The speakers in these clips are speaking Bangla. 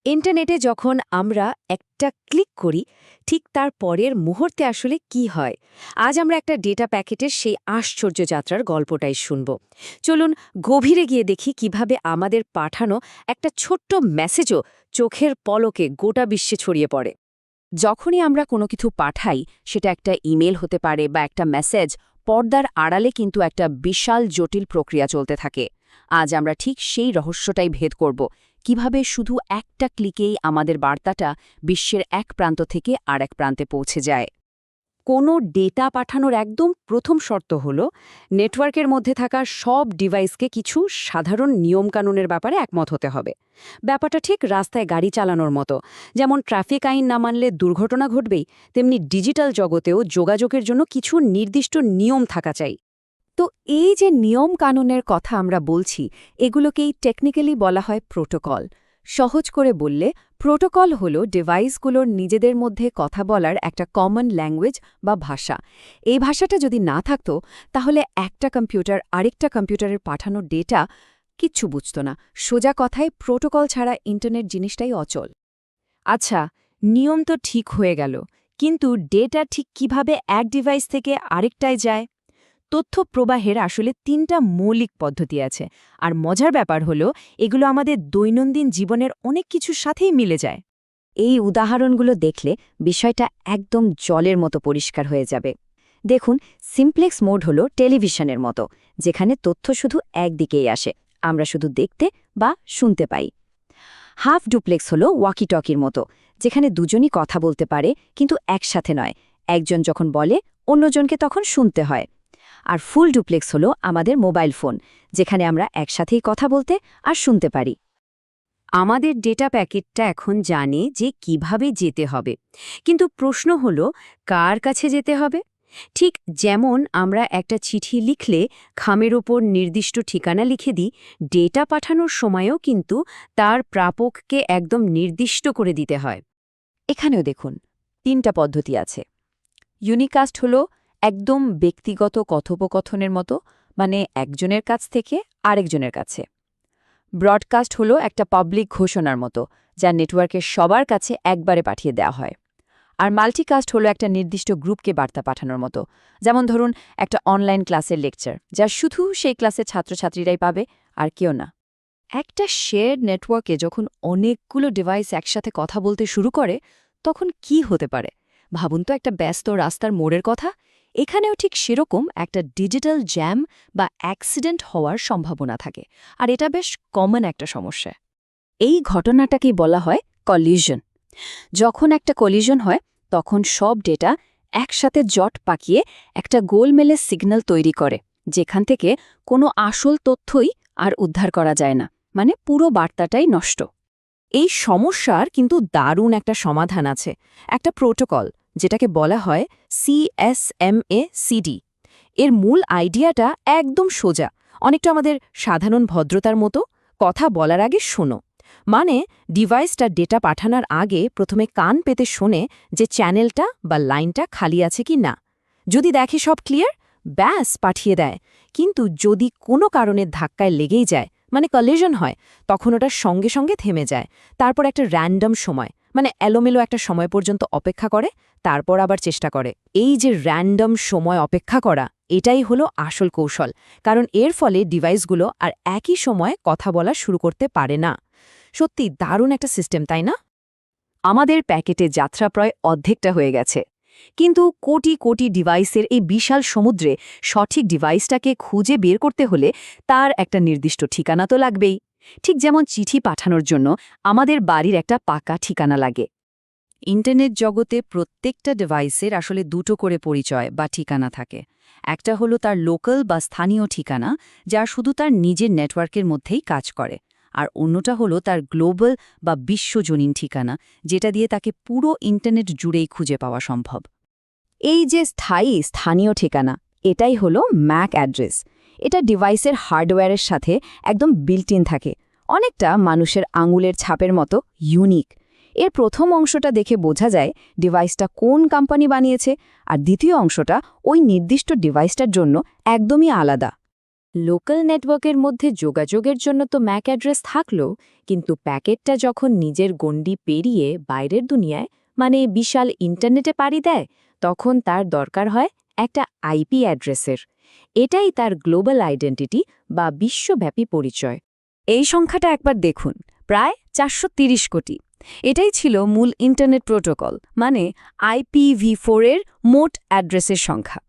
ইন্টারনেটে যখন আমরা একটা ক্লিক করি ঠিক তার পরের মুহূর্তে আসলে কি হয়। আজ আমরা একটা ডেটা প্যাকেটের সেই আশ্চর্য যাত্রার গল্পটাই শুনব। চলুন গভীরে গিয়ে দেখি কিভাবে আমাদের পাঠানো একটা ছোট্ট মেসেজও চোখের পলকে গোটা বিশ্বে ছড়িয়ে পড়ে। যখনই আমরা কোনো কিছু পাঠাই, সেটা একটা ইমেল হতে পারে বা একটা মেসেজ, পর্দার আড়ালে কিন্তু একটা বিশাল জটিল প্রক্রিয়া চলতে থাকে। আজ আমরা ঠিক সেই রহস্যটাই ভেদ করব, কিভাবে শুধু একটা ক্লিকেই আমাদের বার্তাটা বিশ্বের এক প্রান্ত থেকে আরেক প্রান্তে পৌঁছে যায়। কোনো ডেটা পাঠানোর একদম প্রথম শর্ত হল নেটওয়ার্কের মধ্যে থাকা সব ডিভাইসকে কিছু সাধারণ নিয়মকানুনের ব্যাপারে একমত হতে হবে। ব্যাপারটা ঠিক রাস্তায় গাড়ি চালানোর মতো। যেমন ট্রাফিক আইন না মানলে দুর্ঘটনা ঘটবেই, তেমনি ডিজিটাল জগতেও যোগাযোগের জন্য কিছু নির্দিষ্ট নিয়ম থাকা চাই। তো এই যে নিয়ম কানুনের কথা আমরা বলছি, এগুলোকেই টেকনিক্যালি বলা হয় প্রোটোকল। সহজ করে বললে প্রোটোকল হল ডিভাইসগুলোর নিজেদের মধ্যে কথা বলার একটা কমন ল্যাঙ্গুয়েজ বা ভাষা। এই ভাষাটা যদি না থাকতো, তাহলে একটা কম্পিউটার আরেকটা কম্পিউটারের পাঠানো ডেটা কিচ্ছু বুঝত না। সোজা কথায় প্রোটোকল ছাড়া ইন্টারনেট জিনিসটাই অচল। আচ্ছা, নিয়ম তো ঠিক হয়ে গেল, কিন্তু ডেটা ঠিক কিভাবে এক ডিভাইস থেকে আরেকটায় যায়? তথ্য প্রবাহের আসলে ৩টা মৌলিক পদ্ধতি আছে, আর মজার ব্যাপার হলো এগুলো আমাদের দৈনন্দিন জীবনের অনেক কিছুর সাথেই মিলে যায়। এই উদাহরণগুলো দেখলে বিষয়টা একদম জলের মতো পরিষ্কার হয়ে যাবে। দেখুন, সিমপ্লেক্স মোড হলো টেলিভিশনের মতো, যেখানে তথ্য শুধু একদিকেই আসে, আমরা শুধু দেখতে বা শুনতে পাই। হাফ ডুপ্লেক্স হলো ওয়াকি টকির মতো, যেখানে দুজনই কথা বলতে পারে কিন্তু একসাথে নয়, একজন যখন বলে অন্যজনকে তখন শুনতে হয়। আর ফুল ডুপ্লেক্স হলো আমাদের মোবাইল ফোন, যেখানে আমরা একসাথেই কথা বলতে আর শুনতে পারি। আমাদের ডেটা প্যাকেটটা এখন জানে যে কিভাবে যেতে হবে, কিন্তু প্রশ্ন হলো কার কাছে যেতে হবে। ঠিক যেমন আমরা একটা চিঠি লিখলে খামের ওপর নির্দিষ্ট ঠিকানা লিখে দিই, ডেটা পাঠানোর সময়ও কিন্তু তার প্রাপককে একদম নির্দিষ্ট করে দিতে হয়। এখানেও দেখুন ৩টা পদ্ধতি আছে। ইউনিকাস্ট হলো একদম ব্যক্তিগত কথোপকথনের মতো, মানে একজনের কাছ থেকে আরেকজনের কাছে। ব্রডকাস্ট হলো একটা পাবলিক ঘোষণার মতো, যা নেটওয়ার্কের সবার কাছে একবারে পাঠিয়ে দেওয়া হয়। আর মাল্টিকাস্ট হলো একটা নির্দিষ্ট গ্রুপকে বার্তা পাঠানোর মতো, যেমন ধরুন একটা অনলাইন ক্লাসের লেকচার, যা শুধু সেই ক্লাসের ছাত্রছাত্রীরাই পাবে, আর কেউ না। একটা শেয়ার্ড নেটওয়ার্কে যখন অনেকগুলো ডিভাইস একসাথে কথা বলতে শুরু করে, তখন কি হতে পারে? ভাবুন তো একটা ব্যস্ত রাস্তার মোড়ের কথা। এখানেও ঠিক সেরকম একটা ডিজিটাল জ্যাম বা অ্যাক্সিডেন্ট হওয়ার সম্ভাবনা থাকে, আর এটা বেশ কমন একটা সমস্যা। এই ঘটনাটাকেই বলা হয় কলিশন। যখন একটা কলিশন হয়, তখন সব ডেটা একসাথে জট পাকিয়ে একটা গোলমেলে সিগন্যাল তৈরি করে, যেখান থেকে কোনো আসল তথ্যই আর উদ্ধার করা যায় না, মানে পুরো বার্তাটাই নষ্ট। এই সমস্যার কিন্তু দারুণ একটা সমাধান আছে, একটা প্রোটোকল, যেটাকে বলা হয় CSMA/CD। এর মূল আইডিয়াটা একদম সোজা, অনেকটা আমাদের সাধারণ ভদ্রতার মতো। কথা বলার আগে শোনো, মানে ডিভাইসটা ডেটা পাঠানোর আগে প্রথমে কান পেতে শোনে যে চ্যানেলটা বা লাইনটা খালি আছে কি না। যদি দেখে সব ক্লিয়ার, ব্যাস পাঠিয়ে দেয়। কিন্তু যদি কোনো কারণে ধাক্কায় লেগেই যায়, মানে কলিশন হয়, তখন ওটার সঙ্গে সঙ্গে থেমে যায়। তারপর একটা র্যান্ডম সময়, মানে এলোমেলো একটা সময় পর্যন্ত অপেক্ষা করে, তারপর আবার চেষ্টা করে। এই যে র্যান্ডম সময় অপেক্ষা করা, এটাই হলো আসল কৌশল, কারণ এর ফলে ডিভাইসগুলো আর একই সময়ে কথা বলা শুরু করতে পারে না। সত্যি দারুণ একটা সিস্টেম, তাই না? আমাদের প্যাকেটে যাত্রা প্রায় অর্ধেকটা হয়ে গেছে, কিন্তু কোটি কোটি ডিভাইসের এই বিশাল সমুদ্রে সঠিক ডিভাইসটাকে খুঁজে বের করতে হলে তার একটা নির্দিষ্ট ঠিকানা তো লাগবেই। ঠিক যেমন চিঠি পাঠানোর জন্য আমাদের বাড়ির একটা পাকা ঠিকানা লাগে, ইন্টারনেট জগতে প্রত্যেকটা ডিভাইসের আসলে দুটো করে পরিচয় বা ঠিকানা থাকে। একটা হলো তার লোকাল বা স্থানীয় ঠিকানা, যা শুধু তার নিজের নেটওয়ার্কের মধ্যেই কাজ করে, আর অন্যটা হলো তার গ্লোবাল বা বিশ্বজনীন ঠিকানা, যেটা দিয়ে তাকে পুরো ইন্টারনেট জুড়েই খুঁজে পাওয়া সম্ভব। এই যে স্থানীয় ঠিকানা, এটাই হলো ম্যাক অ্যাড্রেস। এটা ডিভাইসের হার্ডওয়্যারের সাথে একদম বিল্ট ইন থাকে, অনেকটা মানুষের আঙুলের ছাপের মতো ইউনিক। এর প্রথম অংশটা দেখে বোঝা যায় ডিভাইসটা কোন কোম্পানি বানিয়েছে, আর দ্বিতীয় অংশটা ওই নির্দিষ্ট ডিভাইসটার জন্য একদমই আলাদা। লোকাল নেটওয়ার্কের মধ্যে যোগাযোগের জন্য তো ম্যাক অ্যাড্রেস থাকলো, কিন্তু প্যাকেটটা যখন নিজের গণ্ডি পেরিয়ে বাইরের দুনিয়ায় মানে বিশাল ইন্টারনেটে পাড়ি দেয়, তখন তার দরকার হয় একটা আইপি অ্যাড্রেসের। এটাই তার গ্লোবাল আইডেন্টিটি বা বিশ্বব্যাপী পরিচয়। এই সংখ্যাটা একবার দেখুন, প্রায় 430 কোটি। এটাই ছিল মূল ইন্টারনেট প্রোটোকল মানে IPv4 এর মোট অ্যাড্রেসের সংখ্যা।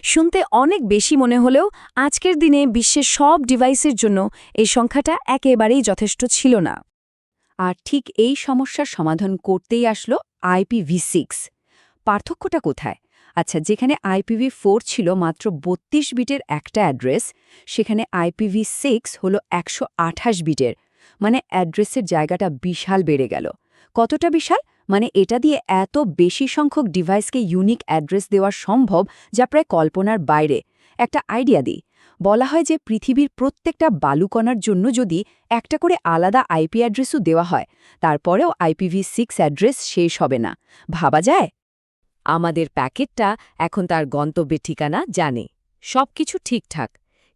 শুনতে অনেক বেশি মনে হলেও আজকের দিনে বিশ্বের সব ডিভাইসের জন্য এই সংখ্যাটা একেবারেই যথেষ্ট ছিল না। আর ঠিক এই সমস্যার সমাধান করতেই আসলো IPv6। পার্থক্যটা কোথায়? আচ্ছা, যেখানে IPv4 ছিল মাত্র 32 বিটের একটা অ্যাড্রেস, সেখানে IPv6 হলো 128 বিটের। মানে অ্যাড্রেসের জায়গাটা বিশাল বেড়ে গেল। কতটা বিশাল? মানে এটা দিয়ে এত বেশি সংখ্যক ডিভাইসকে ইউনিক অ্যাড্রেস দেওয়া সম্ভব, যা প্রায় কল্পনার বাইরে। একটা আইডিয়া দিই। বলা হয় যে পৃথিবীর প্রত্যেকটা বালুকণার জন্য যদি একটা করে আলাদা আইপি অ্যাড্রেসও দেওয়া হয়, তারপরেও IPv6 অ্যাড্রেস শেষ হবে না। ভাবা যায়? আমাদের প্যাকেটটা এখন তার গন্তব্যের ঠিকানা জানে, সবকিছু ঠিকঠাক,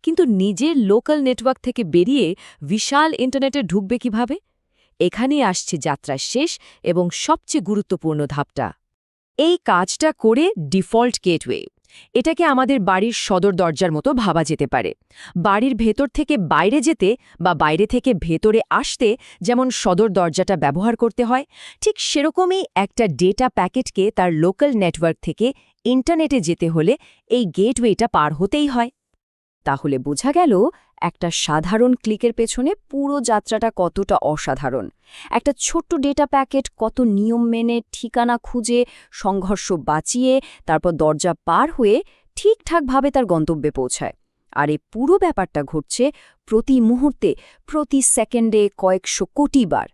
কিন্তু নিজের লোকাল নেটওয়ার্ক থেকে বেরিয়ে বিশাল ইন্টারনেটে ঢুকবে কিভাবে? এখানেই আসছে যাত্রার শেষ এবং সবচেয়ে গুরুত্বপূর্ণ ধাপটা। এই কাজটা করে ডিফল্ট গেটওয়ে। এটাকে আমাদের বাড়ির সদর দরজার মতো ভাবা যেতে পারে। বাড়ির ভেতর থেকে বাইরে যেতে বা বাইরে থেকে ভেতরে আসতে যেমন সদর দরজাটা ব্যবহার করতে হয়, ঠিক সেরকমই একটা ডেটা প্যাকেটকে তার লোকাল নেটওয়ার্ক থেকে ইন্টারনেটে যেতে হলে এই গেটওয়েটা পার হতেই হয়। তাহলে বোঝা গেল একটা সাধারণ ক্লিকের পেছনে পুরো যাত্রাটা কতটা অসাধারণ। একটা ছোট্ট ডেটা প্যাকেট কত নিয়ম মেনে ঠিকানা খুঁজে সংঘর্ষ বাঁচিয়ে তারপর দরজা পার হয়ে ঠিকঠাকভাবে তার গন্তব্যে পৌঁছায়। আর এই পুরো ব্যাপারটা ঘটছে প্রতি মুহূর্তে, প্রতি সেকেন্ডে কয়েকশো কোটি বার।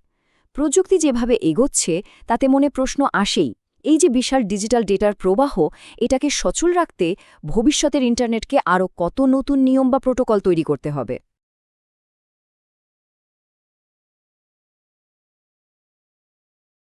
প্রযুক্তি যেভাবে এগোচ্ছে তাতে মনে প্রশ্ন আসেই, এই যে বিশাল ডিজিটাল ডেটার প্রবাহ, এটাকে সচল রাখতে ভবিষ্যতের ইন্টারনেটকে আরও কত নতুন নিয়ম বা প্রোটোকল তৈরি করতে হবে।